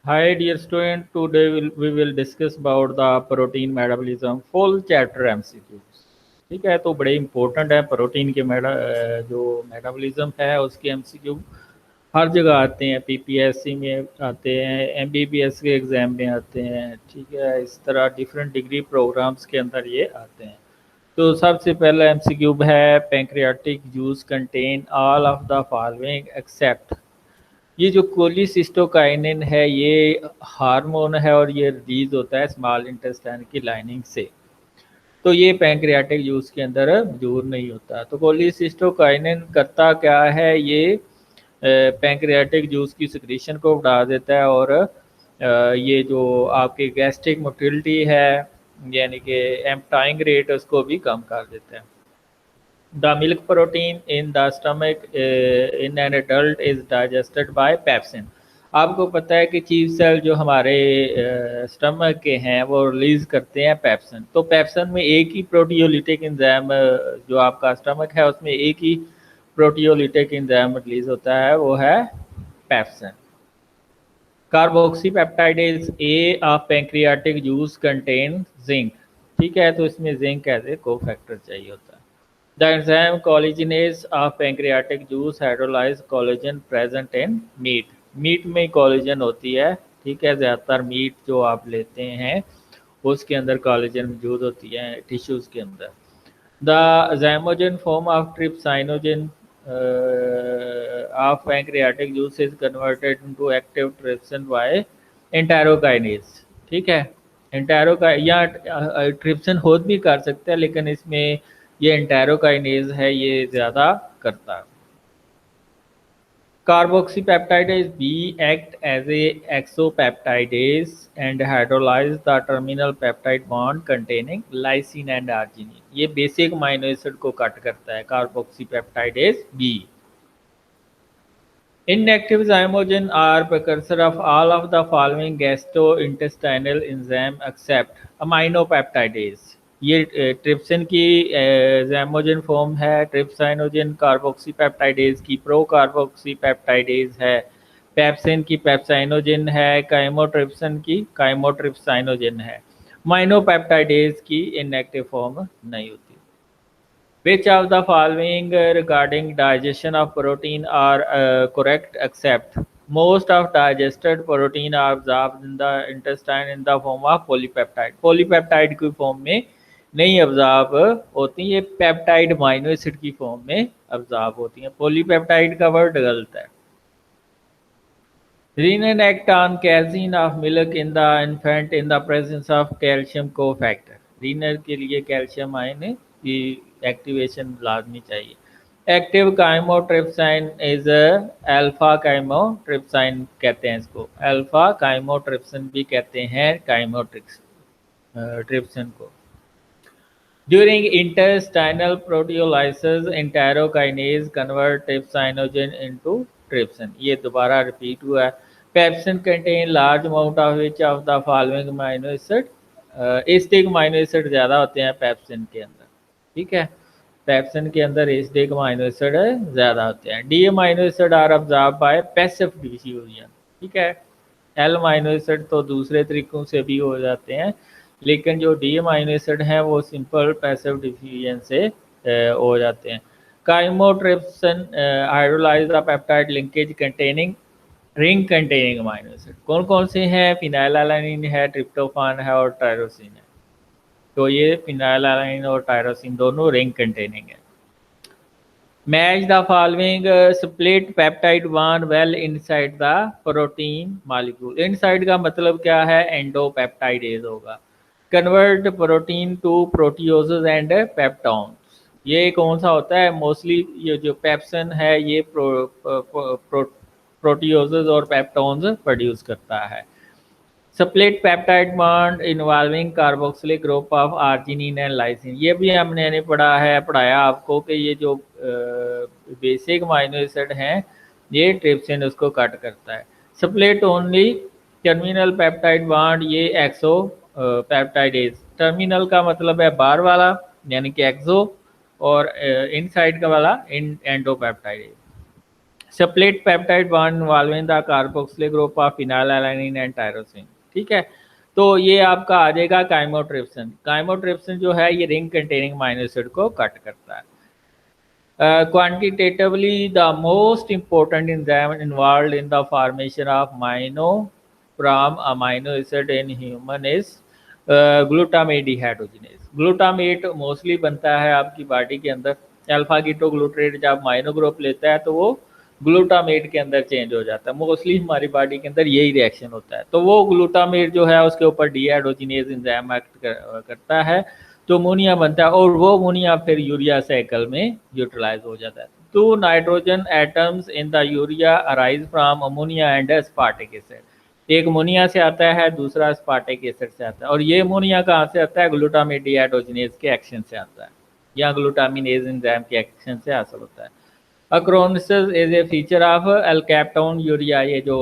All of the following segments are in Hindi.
Hi dear student, today we will discuss about the protein metabolism full chapter MCQs। ठीक है, तो बड़े इंपॉर्टेंट है प्रोटीन के जो मेटाबॉलिज्म है उसके एमसीक्यू हर जगह आते हैं, पीपीएससी में आते हैं, एमबीबीएस के एग्ज़ाम में आते हैं। ठीक है, इस तरह डिफरेंट डिग्री प्रोग्राम्स के अंदर ये आते हैं। तो सबसे पहला एमसीक्यू है pancreatic juice contain all of the following except. ये जो कोलिसिस्टोकाइनिन है ये हार्मोन है और ये रिलीज होता है स्मॉल इंटेस्टाइन की लाइनिंग से। तो ये पैंक्रियाटिक जूस के अंदर मौजूद नहीं होता। तो कोलिसिस्टोकाइनिन करता क्या है, ये पैंक्रियाटिक जूस की सिक्रीशन को बढ़ा देता है और ये जो आपकी गैस्ट्रिक मोटिलिटी है यानी कि एम्पटाइंग रेट उसको भी कम कर देता है। The milk protein in the stomach in an adult is digested by pepsin। आपको पता है कि चीफ सेल जो हमारे स्टमक के हैं वो रिलीज करते हैं पेप्सिन। तो पेप्सिन में एक ही प्रोटियोलिटिक एंजाइम जो आपका स्टमक है उसमें एक ही प्रोटियोलिटिक एंजाइम रिलीज होता है, वो है pepsin. Carboxypeptidase A of pancreatic juice contain zinc. ठीक है, तो इसमें जिंक एज ए कोफैक्टर चाहिए होता है। The enzyme collagenase of pancreatic juice hydrolyze collagen present in meat। Meat में कोलेजन होती है। ठीक है, ज़्यादातर मीट जो आप लेते हैं उसके अंदर कोलेजन मौजूद होती है टिश्यूज़ के अंदर। The zymogen form of trypsinogen of pancreatic juice is converted into active trypsin by enterokinase। ठीक है, एंटेरोका या ट्रिप्सिन खुद भी कर सकते हैं लेकिन इसमें ये एंटेरोकाइनेज है ये ज़्यादा करता है। Carboxypeptidase B act as a exopeptidase and hydrolyze the terminal peptide bond containing lysine and arginine। ये बेसिक अमीनो एसिड को कट करता है carboxypeptidase B। Inactive zymogen are precursor of all of the following gastrointestinal enzyme except aminopeptidase। ये ट्रिप्सिन की zymogen फॉर्म है, ट्रिप्साइनोजन कार्बोक्सीपेप्टाइडेज की प्रो कार्बोक्सीपेप्टाइडेज है, पेप्सिन की पेप्साइनोजन है, काइमोट्रिप्सिन की काइमोट्रिप्साइनोजन है। माइनोपेप्टाइडेज की इनएक्टिव फॉर्म नहीं होती। Which of the following regarding digestion of protein are correct except most of digested protein are absorbed in the intestine in the form of polypeptide। polypeptide की फॉर्म में नहीं अब्जॉर्ब होती, ये पेप्टाइड अमीनो एसिड की फॉर्म में अब्जॉर्ब होती हैं। पॉलीपेप्टाइड का वर्ड गलत है। Renin act on casein of milk in the infant in the presence of calcium cofactor। रीनर के लिए कैल्शियम आयन की एक्टिवेशन लाजमी चाहिए। Active chymotrypsin is alpha chymotrypsin कहते हैं इसको, अल्फा काइमोट्रिप्सिन भी कहते हैं काइमोट्रिक्स ट्रिप्सिन को। During intestinal proteolysis, enterokinase convert trypsinogen into trypsin। ये दोबारा रिपीट हुआ है। Pepsin contain large amount of which of the following amino acid. Asterisk amino acid ज़्यादा होते हैं पेप्सिन के अंदर। ठीक है, पेप्सिन के अंदर एस्टिक अमीनो एसिड ज़्यादा होते हैं। D amino acid are absorb by passive diffusion. ठीक है, एल अमीनो एसिड तो दूसरे तरीकों से भी हो जाते हैं लेकिन जो डी अमीनो एसिड हैं वो सिंपल पैसिव डिफ्यूजन से हो जाते हैं। Chymotrypsin hydrolyse the peptide linkage containing ring containing amino acid. कौन कौन से हैं? फिनाइलएलानिन है, ट्रिप्टोफान है और टायरोसिन है। तो ये फिनाइलएलानिन और टायरोसिन दोनों रिंग कंटेनिंग है। Match the following split peptide bond well inside the protein molecule. Inside का मतलब क्या है? एंडोपेप्टाइडेज होगा। Convert protein to proteoses and peptones. ये कौन सा होता है? मोस्टली ये जो पेप्सिन है ये प्रोटियोजेज और पेप्टॉन्स प्रोड्यूस करता है। Split peptide bond involving carboxylic group of arginine and lysine. ये भी हमने पढ़ाया आपको कि ये जो बेसिक अमीनो एसिड हैं ये ट्रिप्सिन उसको कट करता है। Split only terminal peptide bond, ये एक्सो पेप्टाइडेज। टर्मिनल का मतलब है बाहर वाला यानी कि एक्सो, और इनसाइड का वाला endopeptidase. Split peptide bond involving the carboxylic group of phenylalanine and tyrosine. ठीक है, तो ये आपका आ जाएगा काइमोट्रिप्सिन। काइमोट्रिप्सिन जो है ये रिंग कंटेनिंग अमीनो एसिड को कट करता है। Quantitatively, the most important enzyme involved in the formation of monoprime amino acid in human is glutamate dehydrogenase. Glutamate mostly बनता है आपकी बॉडी के अंदर। अल्फा कीटोग्लूटारेट जब माइनो ग्रुप लेता है तो वो ग्लूटामेट के अंदर चेंज हो जाता है। मोस्टली हमारी बॉडी के अंदर यही रिएक्शन होता है। तो वो ग्लूटामेट जो है उसके ऊपर डिहाइड्रोजिनेज एंजाइम एक्ट करता है, तो अमोनिया बनता है और वो अमोनिया फिर यूरिया साइकिल में यूटिलाइज हो जाता है। Two nitrogen atoms in the urea arise from ammonia and aspartic acid. एक अमोनिया से आता है, दूसरा एस्पार्टिक एसिड से आता है। और ये अमोनिया कहाँ से आता है? ग्लूटामेट डिहाइड्रोजिनेज के एक्शन से आता है या ग्लूटामिनेज एंजाइम के एक्शन से हासिल होता है। Ochronosis is a feature of alkaptonuria. ये जो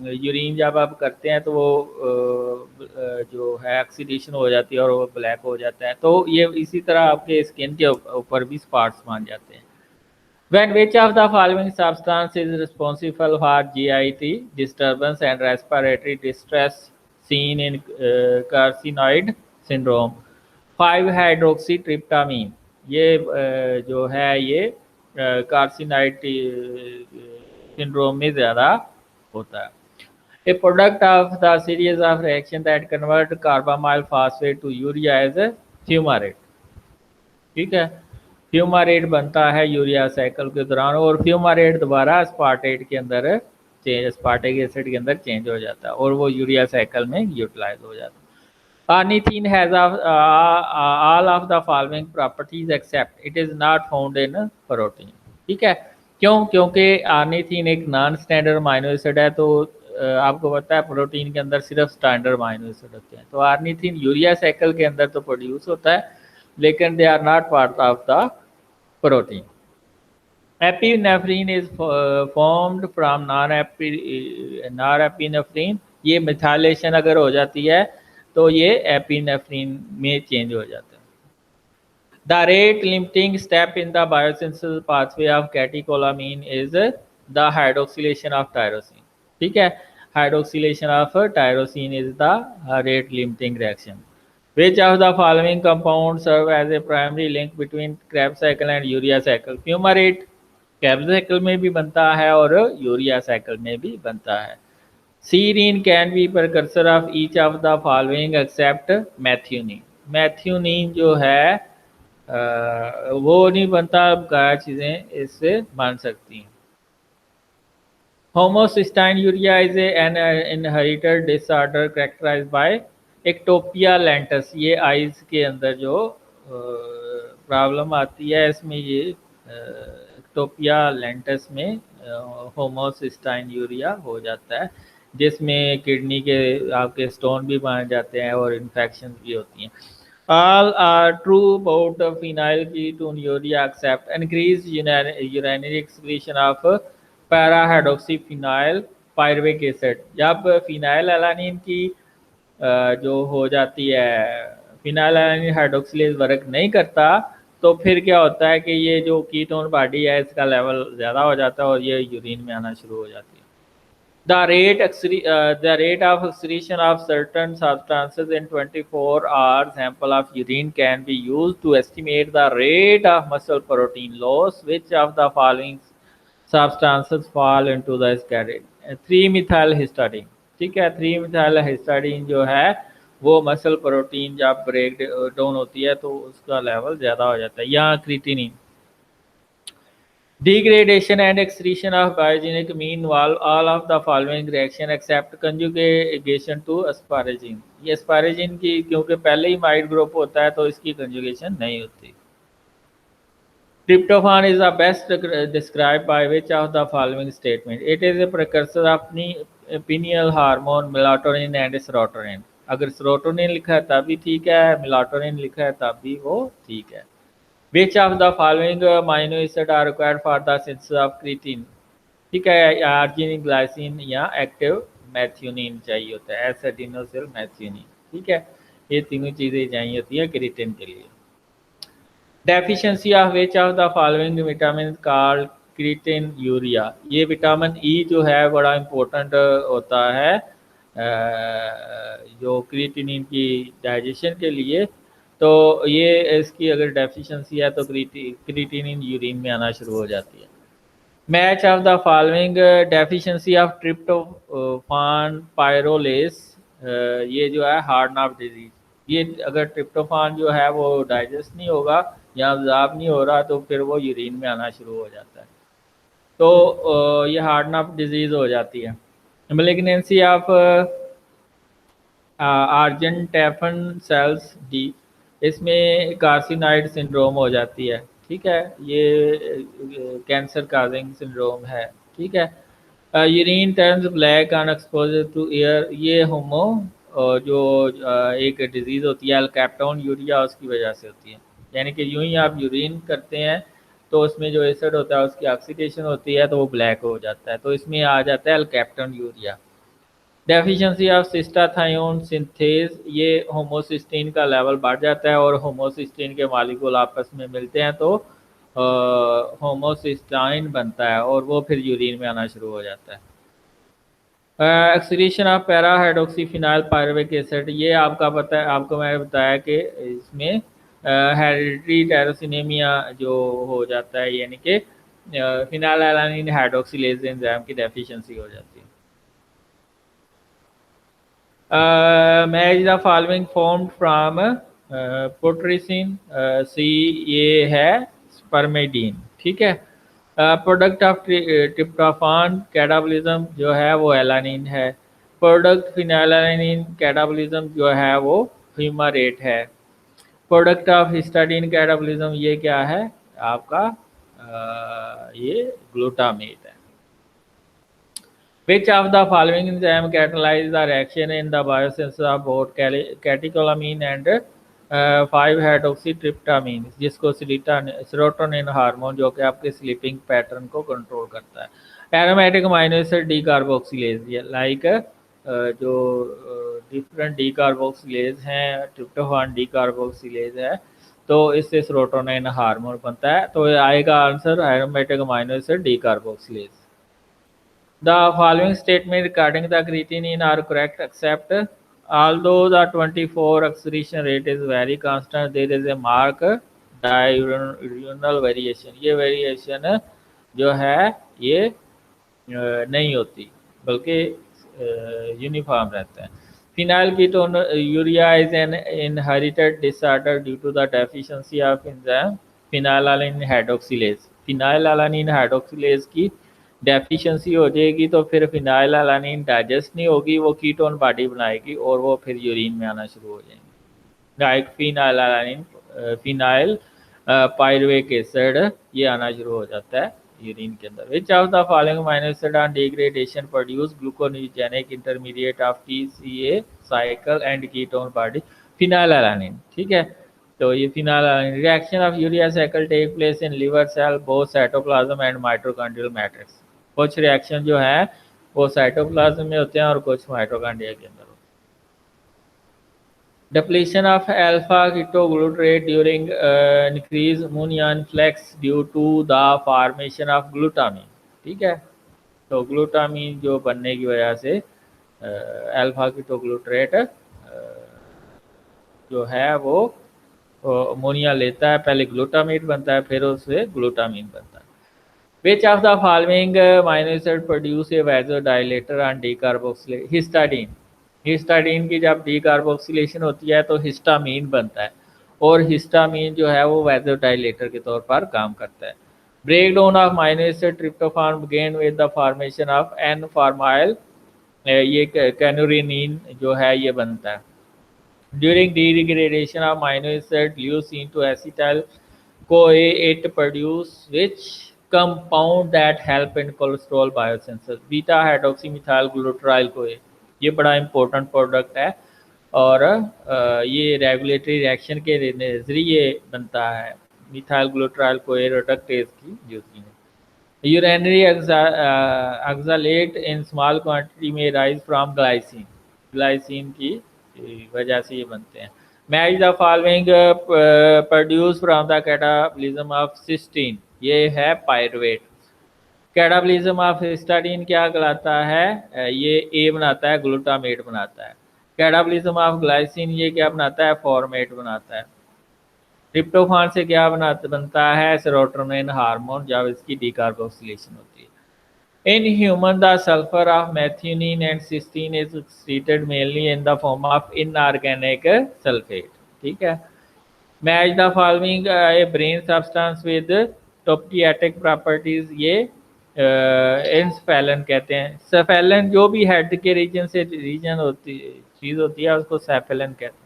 यूरिन जब आप करते हैं तो वो जो है ऑक्सीडेशन हो जाती है और वो ब्लैक हो जाता है। तो ये इसी तरह आपके स्किन के ऊपर भी स्पॉट्स मान जाते हैं। When which of the following substance is responsible for GIT disturbance and respiratory distress seen in carcinoid syndrome? 5-hydroxytryptamine। ये जो है ये कार्सिनॉइड सिंड्रोम में ज़्यादा होता है। A product of the series of reaction that convert carbamyl phosphate to urea is a fumarate। ठीक है, फ्यूमारेट बनता है यूरिया साइकिल के दौरान और फ्यूमारेट दोबारा स्पार्टेट के अंदर चेंज, स्पार्टिक एसिड के अंदर चेंज हो जाता है और वो यूरिया साइकिल में यूटिलाइज हो जाता है। Ornithine has all of the following properties except it is not found in protein। ठीक है, क्यों? क्योंकि ऑर्निथीन एक नॉन स्टैंडर्ड अमीनो एसिड है। तो आपको पता है प्रोटीन के अंदर सिर्फ स्टैंडर्ड अमीनो एसिड होते हैं। तो ऑर्निथीन यूरिया साइकिल के अंदर तो प्रोड्यूस होता है लेकिन they are not part of the protein. Epinephrine is formed from norepinephrine. ये मिथाइलेशन अगर हो जाती है तो ये एपिनेफ्रीन में चेंज हो जाता है। The rate limiting step in the biosynthesis pathway of catecholamine is the hydroxylation of tyrosine. ठीक है, hydroxylation of tyrosine is the rate limiting reaction. Which of the following compounds serve as a primary link between Krebs cycle and urea cycle? Fumarate Krebs cycle में भी बनता है और यूरिया साइकिल में भी बनता है। Serine can be precursor of each of the following except methionine। मैथ्यूनिन जो है वो नहीं बनता, क्या चीज़ें इससे बन सकती हैं। Homocysteine urea is an inherited disorder characterized by ectopia Lantus. ये आइज के अंदर जो प्रॉब्लम आती है इसमें ये एक्टोपिया लेंटस में होमोसिस्टाइन यूरिया हो जाता है जिसमें किडनी के आपके स्टोन भी बन जाते हैं और इन्फेक्शन भी होती हैं। All are true about phenyl ketone urea except increased urinary excretion of para-hydroxyphenyl pyruvic acid। जब फिनाइल एलानिन की जो हो जाती है, फिनाइलएलानिन हाइड्रोक्सिलेज वर्क नहीं करता तो फिर क्या होता है कि ये जो कीटोन बॉडी है इसका लेवल ज़्यादा हो जाता है और ये यूरिन में आना शुरू हो जाती है। The rate of excretion of certain substances in 24 hour sample of urine can be used to estimate the rate of muscle protein loss. Which of the following substances fall into the category? 3-methyl histidine। ठीक है, 3-methyl histidine जो है वो मसल प्रोटीन जब ब्रेक डाउन होती है तो उसका लेवल ज़्यादा हो जाता है। यहाँ creatinine. Degradation and excretion of biogenic mean involve all of the following reaction except conjugation to asparagine। ये asparagine की क्योंकि पहले ही माइड ग्रुप होता है तो इसकी कंजुगेशन नहीं होती। Tryptophan is the best described by which of the following statement? It is a precursor of pineal hormone, melatonin and serotonin। अगर serotonin लिखा है तब भी ठीक है, melatonin लिखा है तब भी वो ठीक है। Which of the following amino acid are required for the synthesis of creatine? ठीक है, arginine, glycine या एक्टिव मैथ्यूनिन चाहिए होता है, एसिडिनोसिल मैथ्यूनिन। ठीक है, ये तीनों चीज़ें चाहिए होती है क्रिएटिन के लिए। Deficiency of which of the following vitamins called creatine urea. ये विटामिन ई जो है बड़ा इम्पोर्टेंट होता है जो क्रिएटिनिन की डाइजेशन के लिए। तो ये इसकी अगर डेफिशिएंसी है तो क्रिएटिनिन यूरिन में आना शुरू हो जाती है। Match of the following deficiency of tryptophan pyrrolase, ये जो है हार्ट नर्व डिजीज। ये अगर ट्रिप्टोफान जो है वो डाइजेस्ट नहीं होगा या अब्जॉर्ब नहीं हो रहा तो फिर वो यूरिन में आना शुरू हो जाता है। तो ये हार्ट नर्व डिजीज हो जाती है। मेलिग्नेंसी ऑफ आर्जेंटेफन सेल्स डी, इसमें कार्सिनॉइड सिंड्रोम हो जाती है। ठीक है, ये कैंसर काजिंग सिंड्रोम है। ठीक है। Urine turns black on exposure to air, ये होमो जो एक डिजीज़ होती है अल्कैप्टोन यूरिया, उसकी वजह से होती है। यानी कि यूं ही आप यूरिन करते हैं तो उसमें जो एसिड होता है उसकी ऑक्सीडेशन होती है तो वो ब्लैक हो जाता है, तो इसमें आ जाता है अल्कैप्टोन यूरिया। डेफिशिएंसी ऑफ सिस्टाथायोन सिंथेज, ये होमोसिस्टीन का लेवल बढ़ जाता है और होमोसिस्टीन के मॉलिक्यूल आपस में मिलते हैं तो होमोसिस्टाइन बनता है और वो फिर यूरिन में आना शुरू हो जाता है। Excretion of para hydroxyphenyl pyruvic acid, ये आपका पता है, आपको मैंने बताया कि इसमें हेरिडिटरी टेरोसिनेमिया जो हो जाता है, यानी कि फिनाइलएलानिन हाइड्रोक्सिलेज एंजाइम की डेफिशिएंसी हो जाती है। Match the following formed from putrescine C, ये है स्पर्मेडीन। ठीक है। प्रोडक्ट ऑफ ट्रिप्टोफान कैटाबॉलिज्म जो है वो एलानिन है। प्रोडक्ट फिनाइलएलानिन कैटाबॉलिज्म जो है वो फ्यूमारेट है। प्रोडक्ट ऑफ हिस्टाडीन कैटाबॉलिज्म ये क्या है आपका ये ग्लूटामेट है। Which of the following enzyme catalyze the reaction in the biosynthesis of both catecholamine and 5-hydroxytryptamine, जिसको सेरोटोनिन हार्मोन जो कि आपके स्लीपिंग पैटर्न को कंट्रोल करता है। Aromatic amino acid decarboxylase, like जो डिफरेंट डीकार्बोक्सिलेज हैं, ट्रिप्टोफान डीकार्बोक्सिलेज है, तो इससे सेरोटोनिन हार्मोन बनता है। तो आएगा answer aromatic amino acid decarboxylase. The following statement regarding the creatinine are correct except although the 24 excretion rate is very constant, there is a marked diurnal variation। ये वेरिएशन जो है ये नहीं होती बल्कि यूनिफॉर्म रहता है। Phenylketonuria is an inherited disorder due to the deficiency of enzyme phenylalanine hydroxylase. Phenylalanine hydroxylase की डेफिशिएंसी हो जाएगी तो फिर फिनाइलएलानिन डाइजेस्ट नहीं होगी, वो कीटोन बॉडी बनाएगी और वो फिर यूरिन में आना शुरू हो जाएंगे। Like phenylalanine, phenyl pyruvic acid, ये आना शुरू हो जाता है यूरिन के अंदर। Which of the following amino acid on degradation produce gluconeogenic intermediate of TCA cycle and ketone body? Phenylalanine. ठीक है, तो ये phenylalanine reaction of urea cycle take place in liver cell both cytoplasm and mitochondrial matrix. कुछ रिएक्शन जो है वो साइटोप्लाज्म में होते हैं और कुछ माइटोकॉन्ड्रिया के अंदर होते हैं। Depletion of alpha ketoglutarate during increased ammonia influx due to the formation of glutamine। ठीक है, तो ग्लूटामीन जो बनने की वजह से अल्फा कीटोग्लूटरेट जो है वो अमोनिया लेता है, पहले ग्लूटामेट बनता है फिर उससे ग्लूटामीन बनता है। Which of the following amino acid produce a vasodilator on decarboxylation? हिस्टाडीन। हिस्टाडीन की जब डीकार्बोक्सिलेशन होती है तो हिस्टामीन बनता है और हिस्टामीन जो है वो वैसोडाइलेटर के तौर पर काम करता है। Break down of amino acid tryptophan begin with the formation of N formyl, ये कैनुरिनिन जो है ये बनता है। During degradation of amino acid leucine to acetyl CoA, it produce which compound that help in cholesterol biosynthesis? Beta hydroxymethyl glutaryl CoA, ये बड़ा इंपॉर्टेंट प्रोडक्ट है और ये रेगुलेटरी रिएक्शन के जरिए बनता है। मिथाइल ग्लूटराइल CoA रिडक्टेज की यूज़ है। Urinary oxalate in small quantity में राइज फ्रॉम ग्लाइसिन, ग्लाइसिन की वजह से ये बनते हैं। Match the following produce from the catabolism of cysteine, ये है पायरुवेट। कैटाबॉलिज्म ऑफ हिस्टाडीन क्या कहलाता है? ये ए बनाता है, ग्लूटामेट बनाता है। कैटाबॉलिज्म ऑफ ग्लाइसिन ये क्या बनाता है? फॉर्मेट बनाता है। ट्रिप्टोफान से क्या बनता है? सेरोटोनिन हार्मोन, जब इसकी डीकार्बोक्सिलेशन होती है। In human the sulphur of methionine and cysteine is excreted mainly in the form of inorganic sulphate. ठीक है। Match the following a brain substance with टोप्टियाटिक प्रॉपर्टीज, ये इंसफेलन कहते हैं। सेफेलन जो भी हेड के रीजन से रीजन होती चीज़ होती है उसको सेफेलन कहते हैं।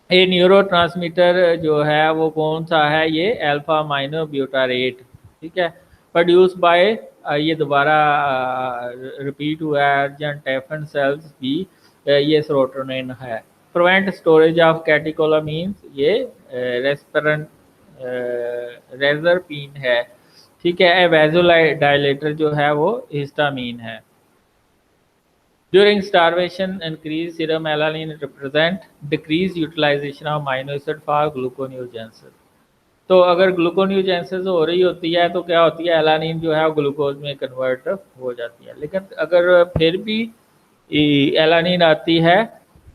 ये न्यूरोट्रांसमीटर जो है वो कौन सा है? ये अल्फा माइनो ब्यूटारेट। ठीक है। प्रोड्यूस बाय, ये दोबारा रिपीट हुआ है, अर्जेंट एफन सेल्स भी, ये सेरोटोनिन है। प्रिवेंट स्टोरेज ऑफ कैटिकोलामीन्स, ये रेस्पिरेंट रेजरपीन है। ठीक है। वेजोडाइलेटर जो है वो हिस्टामीन है। During starvation, increased serum alanine represent decreased utilization of amino acid for gluconeogenesis। तो अगर ग्लूकोन्यूजेंसिस हो रही होती है तो क्या होती है? एलानिन जो है वो ग्लूकोज में कन्वर्ट हो जाती है। लेकिन अगर फिर भी एलानिन आती है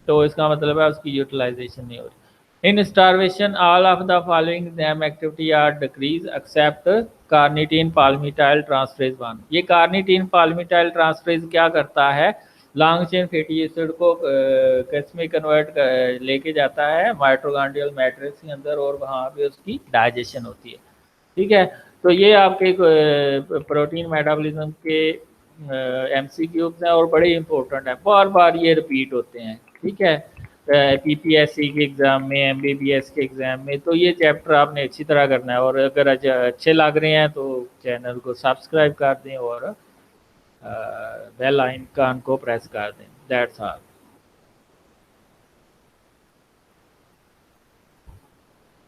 तो इसका मतलब है उसकी यूटिलाइजेशन नहीं हो रही। In starvation all of the following enzyme activity are decrease except carnitine palmitoyl transferase 1। ये कार्निटीन पाल्मिटाइल ट्रांसफरेज क्या करता है? लॉन्ग चेन फैटी एसिड को किस में कन्वर्ट लेके जाता है? माइटोकॉन्ड्रियल मैट्रिक्स के अंदर, और वहाँ पे उसकी डाइजेशन होती है। ठीक है। तो ये आपके प्रोटीन मेटाबॉलिज्म के एमसीक्यूज हैं और बड़े इंपॉर्टेंट हैं, बार बार ये रिपीट होते हैं। ठीक है। पीपीएससी के एग्ज़ाम में, एमबीबीएस के एग्ज़ाम में, तो ये चैप्टर आपने अच्छी तरह करना है। और अगर अच्छे लग रहे हैं तो चैनल को सब्सक्राइब कर दें और बेल आइकन को प्रेस कर दें। That's all.